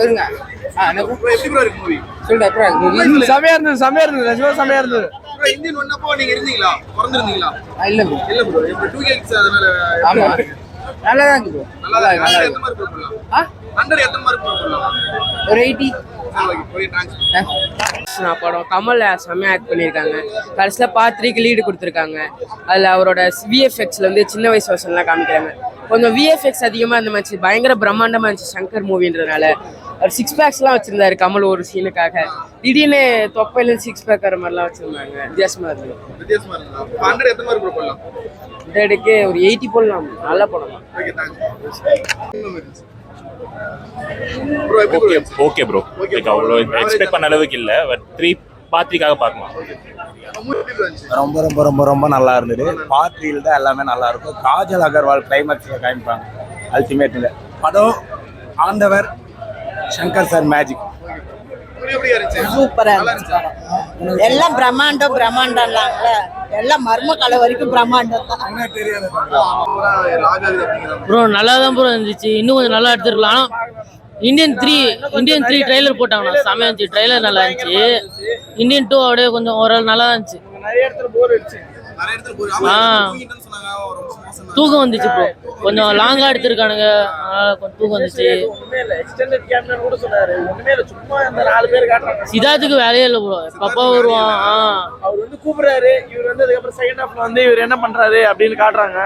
இருங்க. எப்படி ப்ரோ இருக்கு மூவி? சொல்லுடா அப்புறம் செமையா இருந்தது நிஜமா செமையா இருந்தது. ப்ரோ இந்தியன் ஒன்னப்போ நீங்க இருந்தீங்களா? பிறந்திருந்தீங்களா? இல்ல ப்ரோ. இல்ல ப்ரோ. இப்போ 2 கிட்ஸ் அதனால ஆமா நல்லா தான் இருக்கு ப்ரோ. நல்லா இருக்கு. எந்த மாதிரி ப்ரோ பண்ணலாம்? 100 எத்தனை மார்க் ப்ரோ பண்ணலாம்? ஒரு 80. Okay thanks. படம் கமல் செம்மையாக ஆக்ட் பண்ணியிருக்காங்க. கடைசியில் பார்ட் 3க்கு லீடு கொடுத்துருக்காங்க. அதில் அவரோட விஎஃப்எக்ஸில் வந்து சின்ன வயசு வருஷன்லாம் காமிக்கிறாங்க. கொஞ்சம் விஎஃப்எக்ஸ் அதிகமாக இருந்துச்சு. பயங்கர பிரம்மாண்டமாக இருந்துச்சு சங்கர் மூவின்றதுனால. அவர் 6 பேக்ஸ்லாம் வச்சுருந்தாரு கமல் ஒரு சீனுக்காக. திடீர்னு தொப்பையிலேருந்து 6 பேக் வர மாதிரிலாம் வச்சுருந்தாங்க. வித்தியாசமாக இருந்தது. 100 எத்தனை மார்க் ப்ரோ பண்ணலாம்? டேடுக்கு ஒரு 80 போடலாம். நல்ல படம் தான். Okay thanks. Okay bro. அவ்வளோ எக்ஸ்பெக்ட் பண்ண அளவுக்கு இல்லை. பட் 3 பார்ட்டிக்காக பார்க்கலாம். ரொம்ப ரொம்ப ரொம்ப ரொம்ப நல்லா இருந்தது. பார்ட்டியில் தான் எல்லாமே நல்லா இருக்கும். காஜல் அகர்வால் கிளைமேக்ஸில் காமிப்பாங்க. அல்டிமேட்டில் படம் ஆண்டவர் சங்கர் சார் மேஜிக். சூப்பரா இருந்துச்சு. எல்லாம் பிரம்மாண்டம்லாம்ல. எல்லாம் மர்ம கலை வரைக்கும் பிரம்மாண்டம் தான். ப்ரோ நல்லா தான் ப்ரோ இருந்துச்சு. இன்னும் கொஞ்சம் நல்லா எடுத்துருக்கலாம். Indian 3 trailer போட்டாங்கண்ணா. செமையா இருந்துச்சு. ட்ரைலர் நல்லா இருந்துச்சு. இந்தியன் 2 அப்படியே கொஞ்சம் ஓரளவு நல்லா இருந்துச்சு. நிறைய இடத்துல போர் அடிச்சு. தூக்கம் வந்துச்சு ப்ரோ. கொஞ்சம் லாங்கா எடுத்திருக்கானுங்க. கொஞ்சம் தூக்கம் வந்துச்சு. சித்தார்த்துக்கு வேலையே இல்லை ப்ரோ. எப்பப்பா வருவான். அவர் வந்து கூப்பிடுறாரு. இவர் வந்து அதுக்கப்புறம் செகண்ட் ஹாஃப்ல வந்து இவர் என்ன பண்றாரு அப்படின்னு காட்டுறாங்க.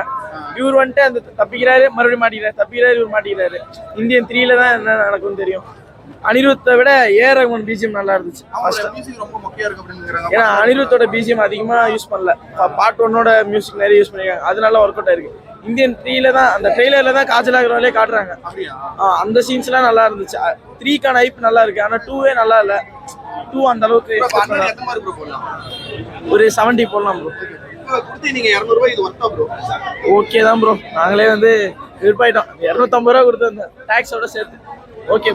இவர் வந்துட்டு அந்த தப்பிக்கிறாரு, மறுபடியும் மாட்டிக்கிறாரு, தப்பிக்கிறாரு, இவர் மாட்டிக்கிறாரு. இந்தியன் 3ல தான் என்ன நடக்கும்னு தெரியும். அனிருத்தை விட ரகுமான் பிஜிஎம் நல்லா இருந்துச்சு. ஏன்னா அனிருத்தோட பிஜிஎம் அதிகமா யூஸ் பண்ணல. பார்ட் 1ஓட மியூசிக் நிறைய யூஸ் பண்ணிருக்காங்க. அதனால ஒர்க் அவுட் ஆயிருக்கு. இந்தியன் 3ல தான் அந்த ட்ரெய்லர்ல தான் காஜல் அகர்வாலே காட்டுறாங்க. அந்த சீன்ஸ் எல்லாம் நல்லா இருந்துச்சு. 3க்கான ஹைப் நல்லா இருக்கு. ஆனா 2வே நல்லா இல்ல. 2 அந்த அளவுக்கு ஒரு 70 போடலாம் ப்ரோ. ஓகே தான் ப்ரோ. நாங்களே வந்து விருப்பாயிட்டோம். 250 ரூபா கொடுத்து டாக்ஸோட சேர்த்து. ஓகே.